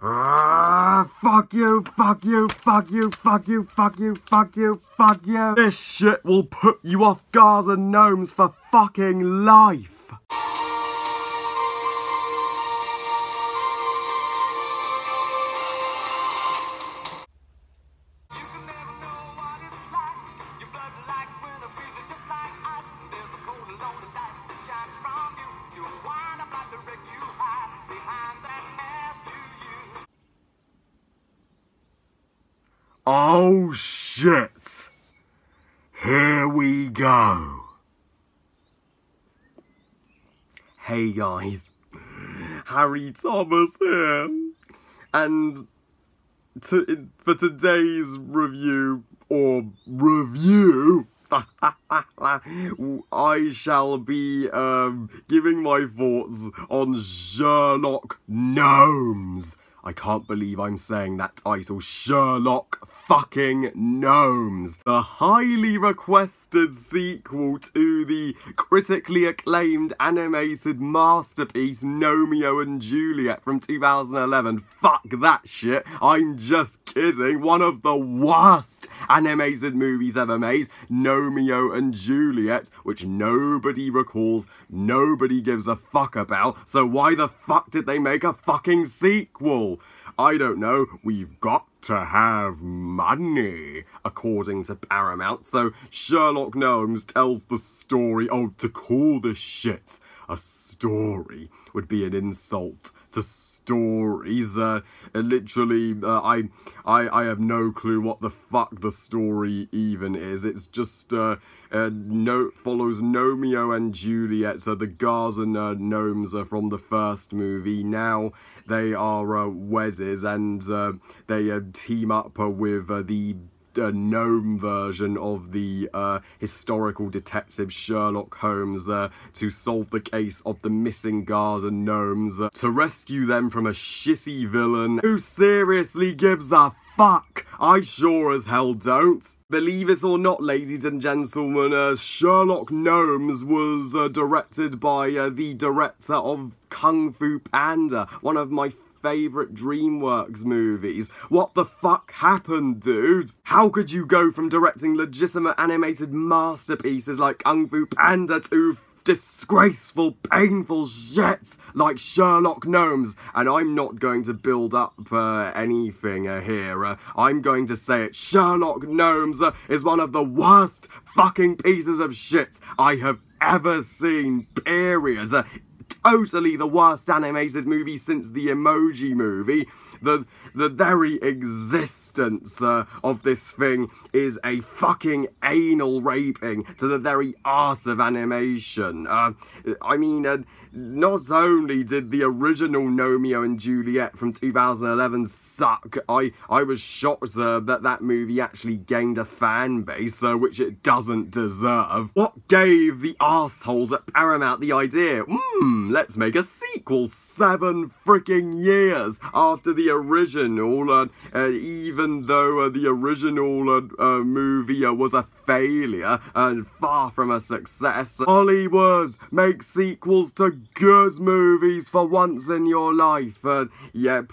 Fuck you, fuck you, fuck you, fuck you, fuck you, fuck you, fuck you. This shit will put you off Gars and Gnomes for fucking life. Oh shit! Here we go! Hey guys, Harry Thomas here, and for today's review, I shall be giving my thoughts on Sherlock Gnomes. I can't believe I'm saying that title, Sherlock fucking Gnomes. The highly requested sequel to the critically acclaimed animated masterpiece Gnomeo and Juliet from 2011. Fuck that shit, I'm just kidding. One of the worst animated movies ever made, Gnomeo and Juliet, which nobody recalls, nobody gives a fuck about, so why the fuck did they make a fucking sequel? I don't know, we've got to have money, according to Paramount, so Sherlock Gnomes tells the story. Oh, to call this shit a story would be an insult to stories. Literally, I have no clue what the fuck the story even is. It's just, follows Gnomeo and Juliet, so the Gars and Gnomes are from the first movie. Now they are wezzes, and they team up with the gnome version of the historical detective Sherlock Holmes to solve the case of the missing Gars and Gnomes, to rescue them from a shitty villain who seriously gives a fuck. I sure as hell don't. Believe it or not, ladies and gentlemen, Sherlock Gnomes was directed by the director of Kung Fu Panda, one of my favourite DreamWorks movies. What the fuck happened, dude? How could you go from directing legitimate animated masterpieces like Kung Fu Panda to disgraceful, painful shit like Sherlock Gnomes? And I'm not going to build up anything here. I'm going to say it. Sherlock Gnomes is one of the worst fucking pieces of shit I have ever seen, period. Totally the worst animated movie since the Emoji Movie. The very existence of this thing is a fucking anal raping to the very arse of animation. I mean, not only did the original Gnomeo and Juliet from 2011 suck, I was shocked that movie actually gained a fan base, which it doesn't deserve. What gave the arseholes at Paramount the idea? Let's make a sequel 7 freaking years after the original, even though the original movie was a failure and far from a success. Hollywood, make sequels to good movies for once in your life. Yep,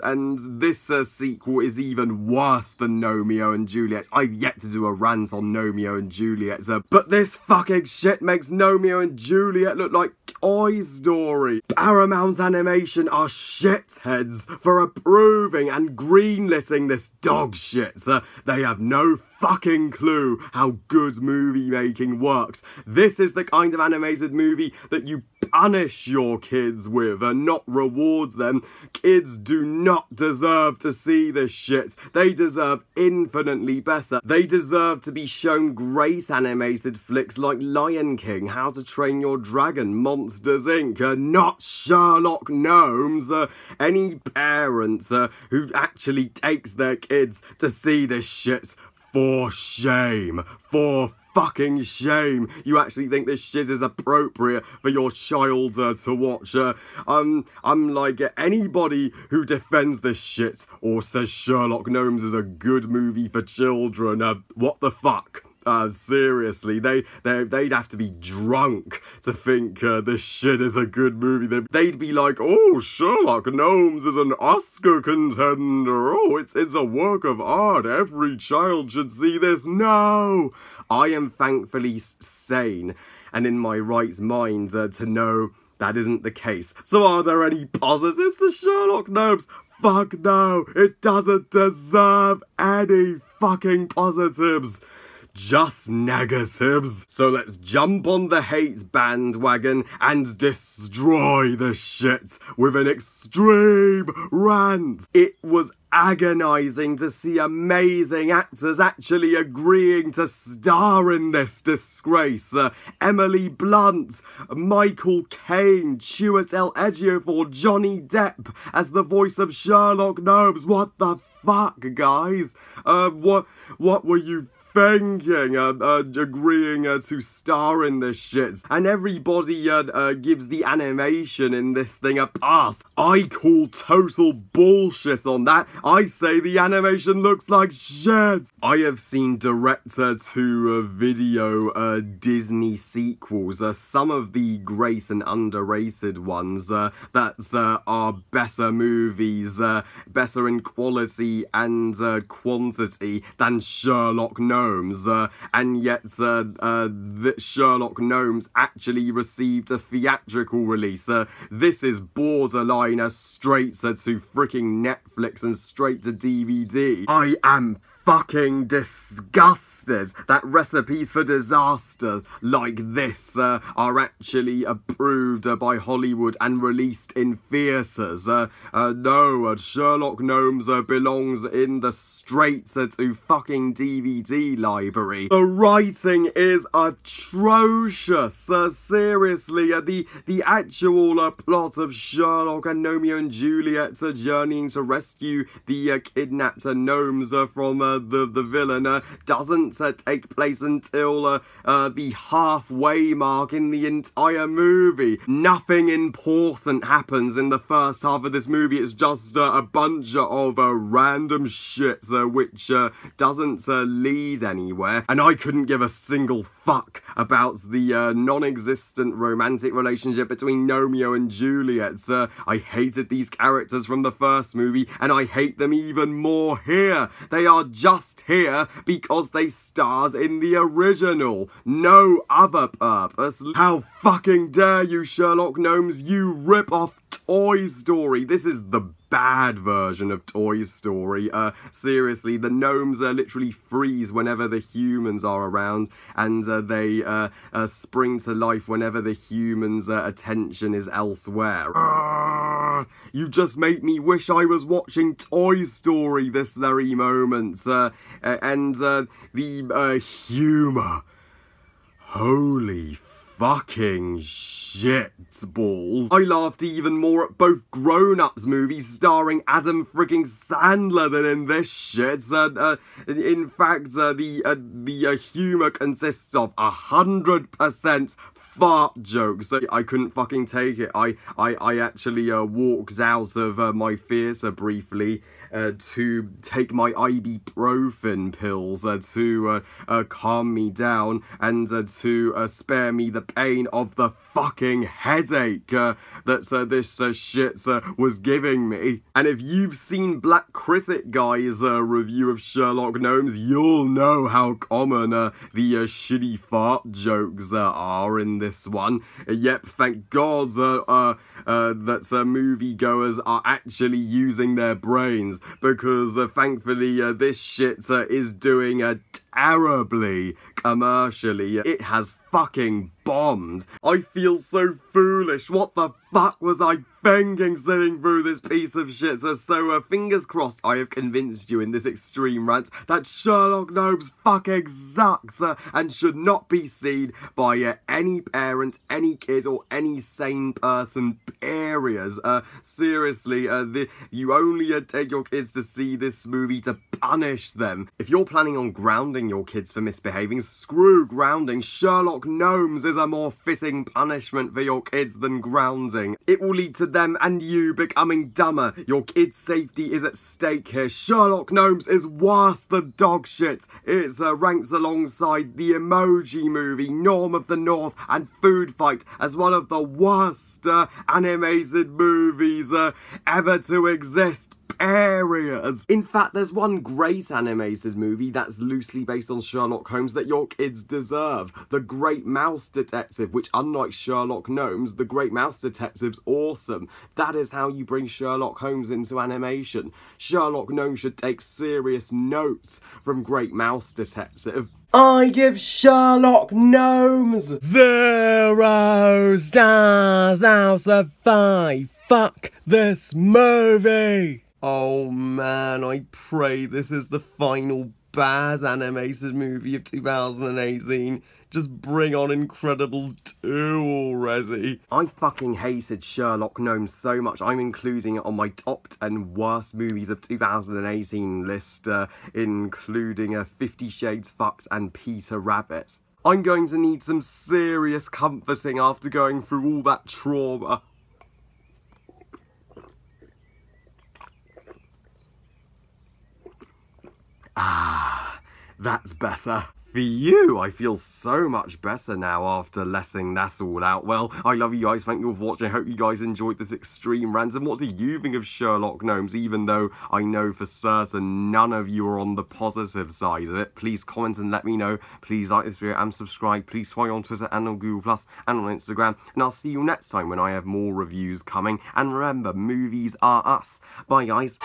and this sequel is even worse than Gnomeo and Juliet. I've yet to do a rant on Gnomeo and Juliet, but this fucking shit makes Gnomeo and Juliet look like Toy Story. Paramount Animation are shitheads for approving and greenlighting this dog shit. They have no fucking clue how good movie making works. This is the kind of animated movie that you punish your kids with and not reward them. Kids do not deserve to see this shit. They deserve infinitely better. They deserve to be shown great animated flicks like Lion King, How to Train Your Dragon, Monsters Inc., not Sherlock Gnomes. Any parent who actually takes their kids to see this shit, for shame. For fucking shame. You actually think this shit is appropriate for your child to watch. I'm like, anybody who defends this shit or says Sherlock Gnomes is a good movie for children, what the fuck? Seriously, they'd have to be drunk to think this shit is a good movie. They'd be like, oh, Sherlock Gnomes is an Oscar contender. Oh, it's a work of art. Every child should see this. No! I am thankfully sane and in my right mind to know that isn't the case. So are there any positives to Sherlock Gnomes? Fuck no! It doesn't deserve any fucking positives. Just negatives. So let's jump on the hate bandwagon and destroy the shit with an extreme rant. It was agonizing to see amazing actors actually agreeing to star in this disgrace. Emily Blunt, Michael Caine, Chiwetel Ejiofor, Johnny Depp as the voice of Sherlock Gnomes. What the fuck, guys? What were you thinking, agreeing to star in this shit, and everybody gives the animation in this thing a pass. I call total bullshit on that. I say the animation looks like shit. I have seen director-to-video Disney sequels, some of the great and underrated ones that are better movies, better in quality and quantity than Sherlock Gnomes. And yet Sherlock Gnomes actually received a theatrical release. This is borderline straight to freaking Netflix and straight to DVD. I am fucking disgusted that recipes for disaster like this are actually approved by Hollywood and released in theatres. No, Sherlock Gnomes belongs in the straight to fucking DVD library. The writing is atrocious. Seriously, the actual plot of Sherlock and Romeo and Juliet journeying to rescue the kidnapped gnomes from the villain doesn't take place until the halfway mark in the entire movie. Nothing important happens in the first half of this movie. It's just a bunch of random shit which doesn't lead anywhere, and I couldn't give a single fuck about the non-existent romantic relationship between Romeo and Juliet. I hated these characters from the first movie, and I hate them even more here. They are just here because they starred in the original. No other purpose. How fucking dare you, Sherlock Gnomes, you rip off Toy Story. This is the bad version of Toy Story. Seriously, the gnomes literally freeze whenever the humans are around, and they spring to life whenever the humans' attention is elsewhere. You just make me wish I was watching Toy Story this very moment. And the humour. Holy fucking shit balls. I laughed even more at both grown-ups movies starring Adam frigging Sandler than in this shit. In fact, the humour consists of 100% fart jokes. I couldn't fucking take it. I actually walked out of my theatre briefly to take my ibuprofen pills to calm me down and to spare me the pain of the fucking headache that this shit was giving me. And if you've seen Black Critic Guy's review of Sherlock Gnomes, you'll know how common the shitty fart jokes are in this one. Yep, thank God that moviegoers are actually using their brains, because thankfully this shit is doing terribly commercially. It has fucking bombed. I feel so foolish. What the fuck was I thinking sitting through this piece of shit? So fingers crossed I have convinced you in this extreme rant that Sherlock Gnomes fucking sucks and should not be seen by any parent, any kid, or any sane person, period. Seriously, you only take your kids to see this movie to punish them. If you're planning on grounding your kids for misbehaving, screw grounding. Sherlock Sherlock Gnomes is a more fitting punishment for your kids than grounding. It will lead to them and you becoming dumber. Your kids' safety is at stake here. Sherlock Gnomes is worse than dog shit. It ranks alongside the Emoji Movie, Norm of the North, and Food Fight as one of the worst animated movies ever to exist. Areas. In fact, there's one great animated movie that's loosely based on Sherlock Holmes that your kids deserve. The Great Mouse Detective, which unlike Sherlock Gnomes, the Great Mouse Detective's awesome. That is how you bring Sherlock Holmes into animation. Sherlock Gnomes should take serious notes from Great Mouse Detective. I give Sherlock Gnomes 0 stars out of 5. Fuck this movie! Oh man, I pray this is the final bad animated movie of 2018. Just bring on Incredibles 2 already. I fucking hated Sherlock Gnomes so much, I'm including it on my top 10 worst movies of 2018 list, including 50 Shades Fucked and Peter Rabbit. I'm going to need some serious comforting after going through all that trauma. Ah, that's better. For you, I feel so much better now after letting that all out. Well, I love you guys, thank you all for watching, I hope you guys enjoyed this extreme rant, and what do you think of Sherlock Gnomes, even though I know for certain none of you are on the positive side of it. Please comment and let me know, please like this video and subscribe, please follow me on Twitter and on Google+, and on Instagram, and I'll see you next time when I have more reviews coming, and remember, movies are us. Bye guys.